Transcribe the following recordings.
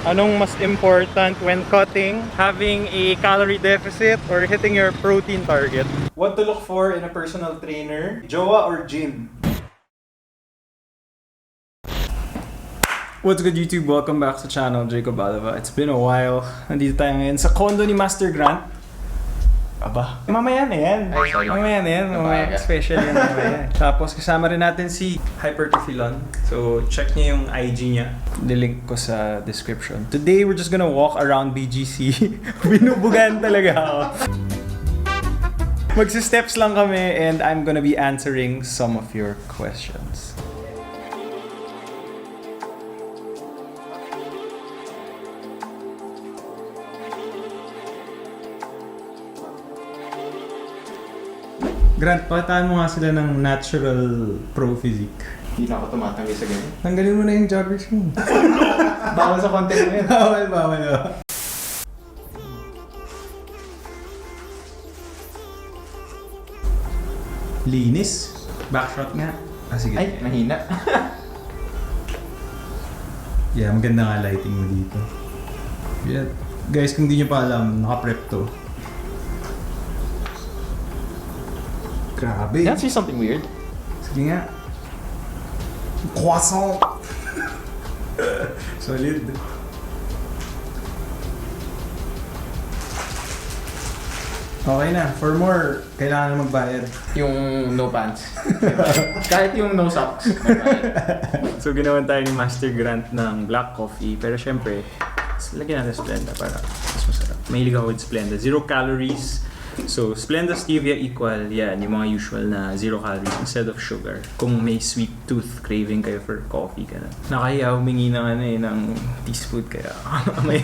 Anong mas important when cutting? Having a calorie deficit or hitting your protein target? What to look for in a personal trainer? Jowa or gym? What's good YouTube? Welcome back sa channel, Jacob Alava. It's been a while. Nandito tayo ngayon sa condo ni Master Grant. Aba, mamaya na yan. Mamaya na yan. Mga special yan mamaya. Tapos kasama rin natin si Hypertrophy. So check niyo yung IG niya. Link ko sa description. Today we're just gonna walk around BGC. Binubugan talaga ako. Magsi-steps lang kami and I'm gonna be answering some of your questions. Grant, pakitaan mo nga sila ng natural pro physique. Hindi na ako tumatanggi sa ganyan. Tanggalin mo na yung joggers mo. Bawal sa content mo yan. Bawal. Linis. Backshot nga. Sige. Ay, mahina. Yeah, maganda nga lighting mo dito. Yeah. Guys, kung di nyo pa alam, naka-prep to. Grabe. Can I say something weird? Sige nga. Croissant! Solid. Okay na. For more, kailangan na magbayad. Yung no pants. Kahit yung no socks. So, ginawan tayo ni Master Grant ng black coffee. Pero syempre, lagyan natin Splenda para mas masarap. Mahilig ako with Splenda. 0 calories. So, Splenda Stevia equal, yan, yung mga usual na 0 calories instead of sugar. Kung may sweet tooth craving kayo for coffee ka na. Nakahiya, humingi ng teaspoon kaya may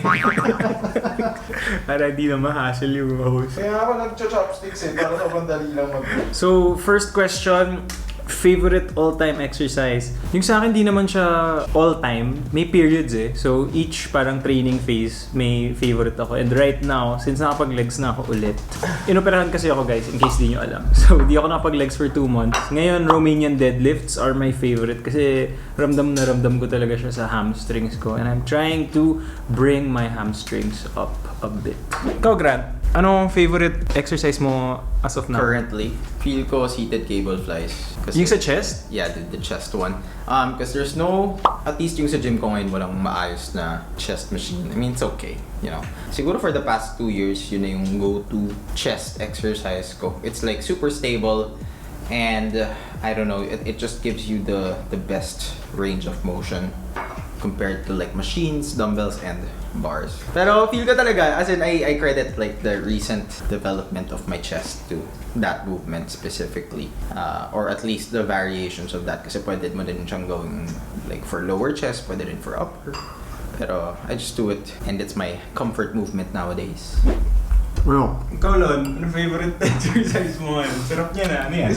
para di na ma-hassle yung host. Kaya ako nag-chopsticks para sobrang dali lang mag- So, first question, favorite all-time exercise? Yung sa akin, di naman siya all-time. May periods eh. So, each parang training phase, may favorite ako. And right now, since nakapag-legs na ako ulit, inoperahan kasi ako guys, in case di nyo alam. So, di ako nakapag-legs for 2 months. Ngayon, Romanian deadlifts are my favorite kasi ramdam na ramdam ko talaga siya sa hamstrings ko. And I'm trying to bring my hamstrings up a bit. Ikaw, Grant, anong favorite exercise mo as of now? Currently, feel ko seated cable flies. Yung sa chest? Yeah, the chest one. Because there's no, at least yung sa gym ko ngayon, walang maayos na chest machine. I mean, it's okay, you know. Siguro for the past 2 years, yun na yung go-to chest exercise ko. It's like super stable and I don't know, it just gives you the best range of motion compared to like machines, dumbbells, and bars. Pero feel ko talaga, as in I credit like the recent development of my chest to that movement specifically. Or at least the variations of that. Kasi pwede mo din siyang gawin like for lower chest, pwede din for upper. Pero I just do it and it's my comfort movement nowadays. Well, Ikaw, Lon, ano favorite exercise mo ngayon? Sarap niya na, ano yan?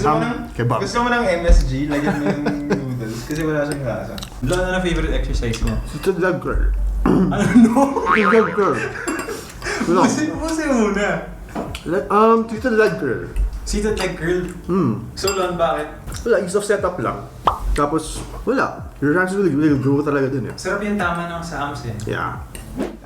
kebab. Gusto mo ng MSG, lagyan mo yung noodles kasi wala siyang lasa. Lon, ano favorite exercise mo? Seated leg curl. Ano? Seated leg curl. No. Pusin muna. Seated leg curl. Seated leg curl. So, Lon, bakit? Wala, ease of setup lang. Tapos, wala. Your hands will grow talaga dun eh. Sarap yung tama ng sa hams eh. Yeah.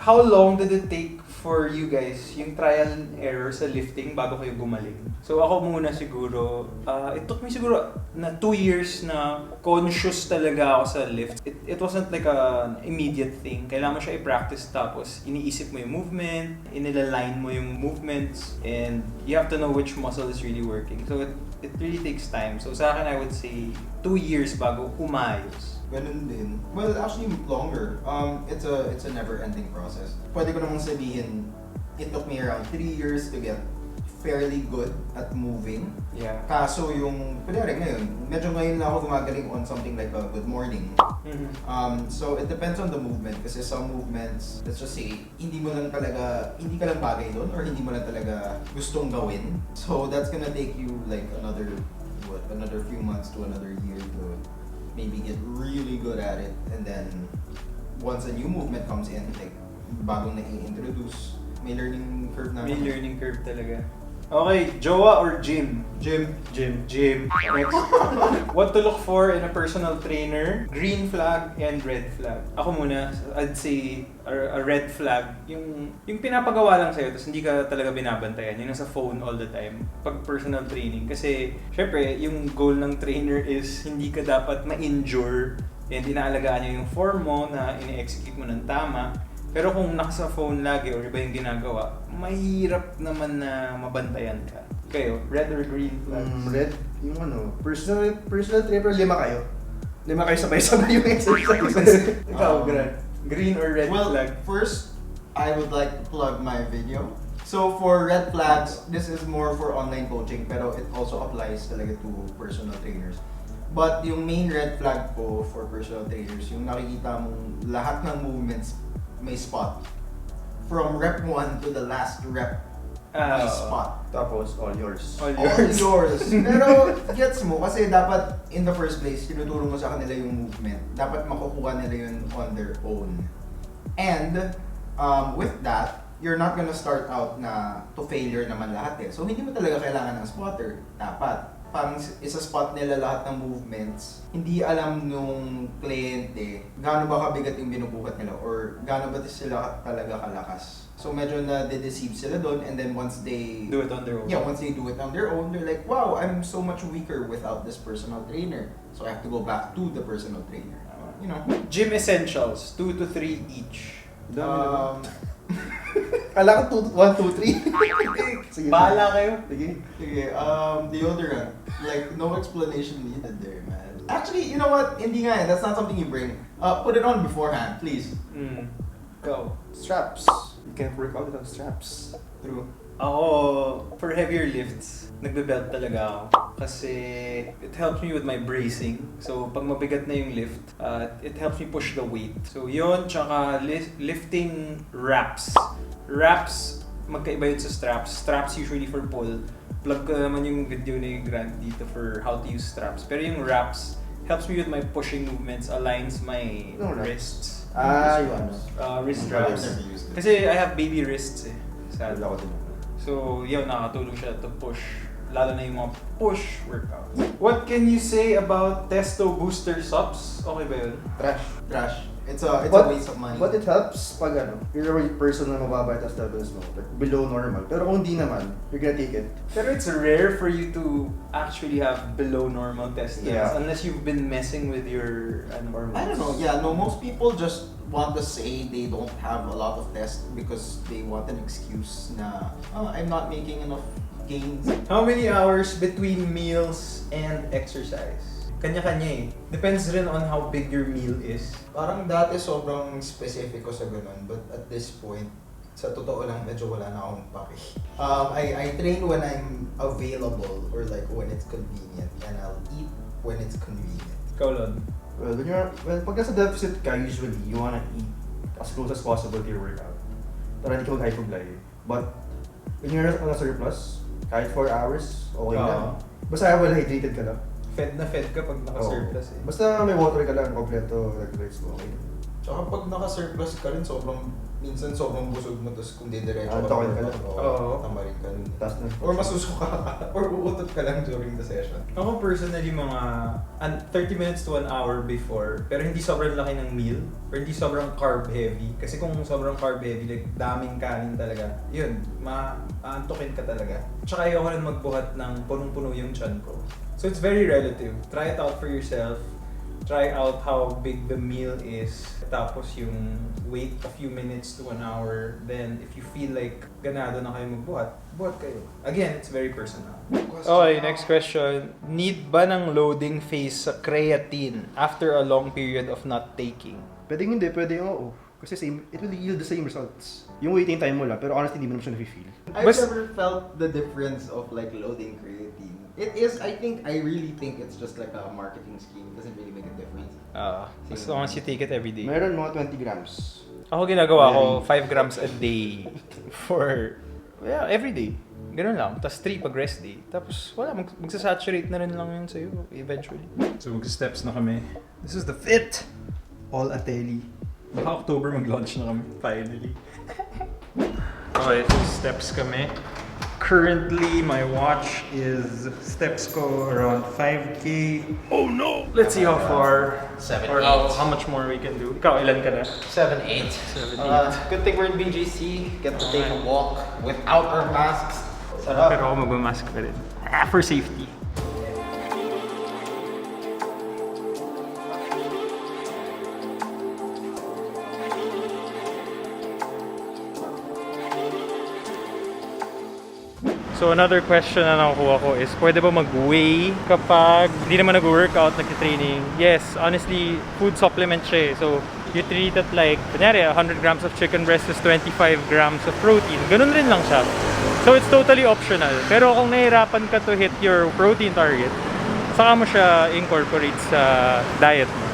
How long did it take for you guys yung trial and error sa lifting bago kayo gumaling? So, ako muna siguro, it took me siguro na 2 years na conscious talaga ako sa lift. It wasn't like an immediate thing. Kailangan mo siya i-practice tapos iniisip mo yung movement, inilaline mo yung movements, and you have to know which muscle is really working. So, it really takes time. So, sa akin, I would say 2 years bago umayos. Ganun din. Well, actually longer. It's a never-ending process. Pwede ko namang sabihin, it took me around 3 years to get fairly good at moving. Yeah. Kaso yung, kunyari ngayon, medyo ngayon na ako gumagaling on something like a good morning. So it depends on the movement kasi some movements, let's just say, hindi ka lang bagay doon or hindi mo lang talaga gustong gawin. So that's gonna take you like another few months to another year to maybe get really good at it, and then once a new movement comes in, like bagong na-introduce, may learning curve na. May learning curve talaga. Okay, Jowa or gym? Gym. Gym. Next. What to look for in a personal trainer? Green flag and red flag. Ako muna, I'd say a red flag. Yung pinapagawa lang sa'yo, tapos hindi ka talaga binabantayan. Yung nasa phone all the time. Pag personal training. Kasi, syempre, yung goal ng trainer is hindi ka dapat ma-injure and inaalagaan niya yung form mo na ini-execute mo ng tama. Pero kung nasa phone lagi or iba yung ginagawa, mahirap naman na mabantayan ka. Kayo, red or green flags? Red, yung personal trainer, 5 kayo. 5 kayo sabay-sabay yung exercise. Ikaw, Green or red Well, flag? first, I would like to plug my video. So for red flags, this is more for online coaching, pero it also applies talaga to personal trainers. But yung main red flag ko for personal trainers, yung nakikita mong lahat ng movements may spot. From rep 1 to the last rep, may spot. Tapos, all yours. All All yours. Pero gets mo, kasi dapat in the first place, tinuturo mo sa kanila yung movement. Dapat makukuha nila yun on their own. And with that, you're not gonna start out na to failure naman lahat eh. So hindi mo talaga kailangan ng spotter. Dapat. Parang isa-spot nila lahat ng movements. Hindi alam nung kliyente gaano ba kabigat yung binubuhat nila or gaano ba sila talaga kalakas. So medyo na-deceive sila doon, and then once they Do it on their own. Yeah, once they do it on their own, they're like, wow, I'm so much weaker without this personal trainer. So I have to go back to the personal trainer. You know. Gym essentials, 2 to 3 each. Kala ko 1, 2, 3. Sige. Bahala kayo. Sige. Okay, deodorant. Like, no explanation needed there, man. Actually, you know what? Hindi nga eh. That's not something you bring. Put it on beforehand, please. Go. Straps. You can't work out without straps. True. Ako, for heavier lifts, nagbe-belt talaga ako. Kasi it helps me with my bracing. So, pag mabigat na yung lift, it helps me push the weight. So, yun, tsaka lifting wraps. Wraps, magkaiba yun sa straps. Straps usually for pull. Plug ko naman yung video ni Grant dito for how to use straps. Pero yung wraps, helps me with my pushing movements, aligns my wrists. Yun. Wrist I've wraps. never used it. Kasi I have baby wrists eh. Sad. Wala ko din. So, yun, nakatulong siya to push. Lalo na yung mga push workouts. What can you say about Testo Booster Subs? Okay ba yun? Trash. It's a waste of money. But it helps pag you're a person na mababa yung test levels mo, like below normal. Pero kung hindi naman, you're gonna take it. Pero it's rare for you to actually have below normal test levels unless you've been messing with your hormones. I don't know. Yeah, no, most people just want to say they don't have a lot of tests because they want an excuse na, oh, I'm not making enough gains. How many hours between meals and exercise? Kanya-kanya eh. Depends rin on how big your meal is. Parang dati sobrang specific ko sa ganun, but at this point, sa totoo lang, medyo wala na akong pake. I train when I'm available or like when it's convenient, and I'll eat when it's convenient. Ikaw, Lon. Well, pag nasa deficit ka, usually, you wanna eat as close as possible to your workout. Para hindi ka mag-hypoglycemia. But, when you're on a surplus, kahit 4 hours, okay lang. Basta well-hydrated ka lang. Fed na fed ka pag naka-surplus eh. Basta may water ka lang, kompleto, electrolytes mo, okay. Tsaka pag naka-surplus ka rin, minsan sobrang busog mo, tapos kung didiretso tawid ka lang. tamarin ka rin. Taas na. Or masusuka ka, or uutot ka lang during the session. Ako personally, mga 30 minutes to 1 hour before, pero hindi sobrang laki ng meal, or hindi sobrang carb heavy. Kasi kung sobrang carb heavy, like daming kanin talaga, yun, maantokin ka talaga. Tsaka ayoko rin magbuhat ng punong-puno yung tiyan ko. So it's very relative. Try it out for yourself. Try out how big the meal is. Tapos yung wait a few minutes to 1 hour. Then if you feel like ganado na kayo magbuhat, buhat kayo. Again, it's very personal. Okay, next question. Need ba ng loading phase sa creatine after a long period of not taking? Pwedeng hindi, pwedeng oo. Kasi it will yield the same results. Yung waiting time mo lang, pero honestly, hindi mo naman siya na-feel. I've never felt the difference of like loading creatine. It is, I really think it's just like a marketing scheme. It doesn't really make a difference. As long as you take it every day. Meron mga 20 grams. Ako ginagawa ko 5 grams a day for every day. Ganun lang. Tapos 3 pag rest day. Tapos wala, magsasaturate na rin lang yun sa'yo eventually. So mag-steps na kami. This is the fit! All Ateli. Baka October mag-launch na kami finally. Okay, so steps kami. Currently, my watch is steps ko around 5K. Oh no! Let's see how far 7, or 8. how much more we can do. Ikaw, ilan ka na? 7, 8. 7, 8. Good thing we're in BGC. Get to take a walk without our masks. Sarap. Pero ako magmamask pa rin. For safety. So another question na nakukuha ko is, pwede ba mag-weigh kapag hindi naman nag-workout, nag-training? Yes, honestly, food supplement siya eh. So, you treat it like, kunyari, 100 grams of chicken breast is 25 grams of protein. Ganun rin lang siya. So, it's totally optional. Pero kung nahihirapan ka to hit your protein target, saka mo siya incorporate sa diet mo.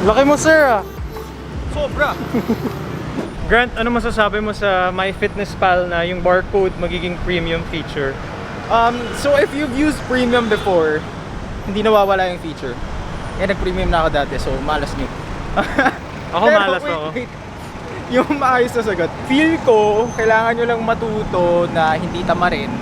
Laki mo, sir, ah. Sobra! Grant, ano masasabi mo sa MyFitnessPal na yung barcode magiging premium feature? So if you've used premium before, hindi nawawala yung feature. Nag-premium na ako dati, so malas nyo. Ako Pero malas wait, ako. wait. Yung maayos na sagot. Feel ko, kailangan nyo lang matuto na hindi tamarin.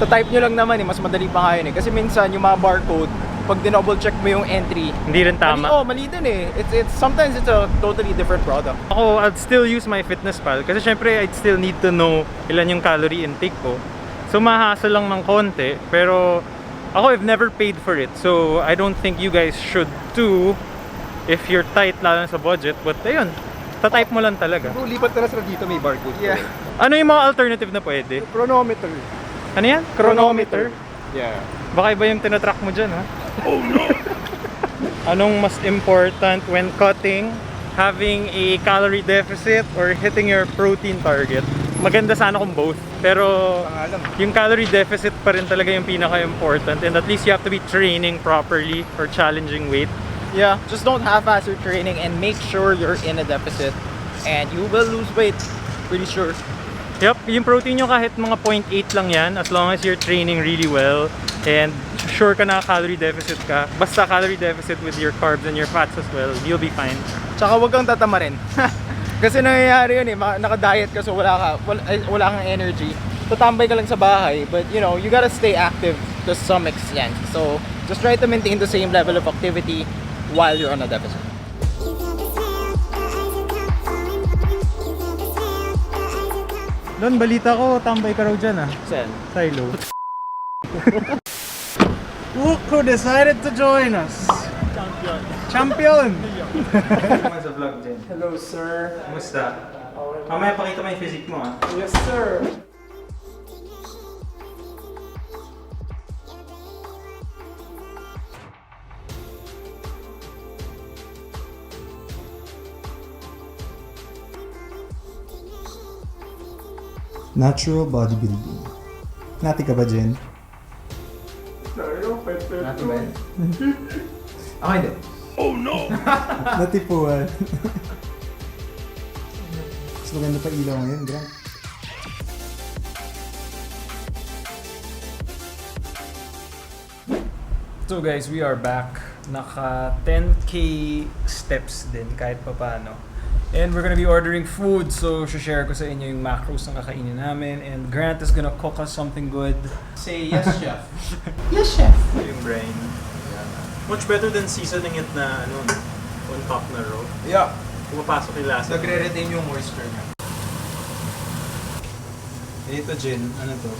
Type nyo lang naman mas madali pa nga yun eh. Kasi minsan yung mga barcode, pag dinouble check mo yung entry, Hindi rin tama. mali din eh. Sometimes it's a totally different product. Ako, I'd still use MyFitnessPal kasi syempre I'd still need to know ilan yung calorie intake ko. So mahasal lang ng konti, pero ako, I've never paid for it. So I don't think you guys should too if you're tight lalo na sa budget. But ayun, tatype mo lang talaga. Bro, lipat ka na sa dito, may barcode. Yeah. Ano yung mga alternative na pwede? Chronometer. Ano yan? Chronometer? Yeah. Baka iba yung tinatrack mo dyan, ha? Oh no! Anong mas important when cutting? Having a calorie deficit or hitting your protein target? Maganda sana kung both. Pero yung calorie deficit pa rin talaga yung pinaka-important. And at least you have to be training properly for challenging weight. Yeah, just don't half-ass your training and make sure you're in a deficit. And you will lose weight. Pretty sure. Yup, yung protein nyo kahit mga 0.8 lang yan, as long as you're training really well and sure ka na calorie deficit ka, basta calorie deficit with your carbs and your fats as well, you'll be fine. Tsaka huwag kang tatamarin. Kasi nangyayari yun eh, naka-diet ka so wala kang energy. Tatambay ka lang sa bahay, but you know, you gotta stay active to some extent. So, just try to maintain the same level of activity while you're on a deficit. Don, balita ko, tambay ka raw dyan, ah. Sen. Silo. Look who decided to join us. Champion! Champion! Sa vlog din. Hello, sir. Kumusta? Mamaya pakita mo yung physique mo, ah. Yes, sir. Natural bodybuilding. Nati ka ba, Jen? Nati ba yun? Ako hindi. Natipuan. Mas maganda pa ilaw ngayon, Grant. So guys, we are back. Naka 10k steps din kahit pa paano. And we're gonna be ordering food, so share ko sa inyo yung macros na kakainin namin. And Grant is gonna cook us something good. Say yes, chef. Yes, chef. Yung brain. Much better than seasoning it na ano, on top na raw. Yeah. Pumapasok yung lasa. Nagre-retain yung moisture niya. Ito, Jen. Ano to?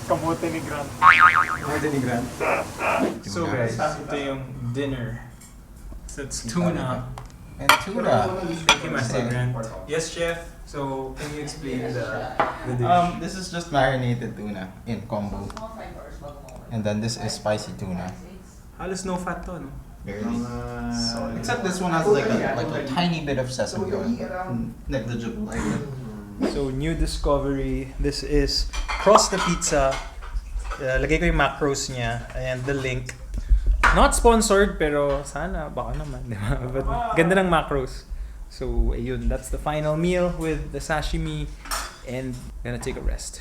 Kamote ni Grant. Pwede ni Grant. So guys, ito yung dinner. So it's tuna. And tuna. Thank you, Master Grant. Yes, Chef. So, can you explain the dish? This is just marinated tuna in combo. And then this is spicy tuna. Halos no fat to, no? Barely. Except this one has like a tiny bit of sesame oil. Negligible. So, new discovery. This is Cross the Pizza. Lagay ko yung macros niya and the link. Not sponsored, pero sana, baka naman, di ba? But ganda ng macros. So, ayun, that's the final meal with the sashimi and gonna take a rest.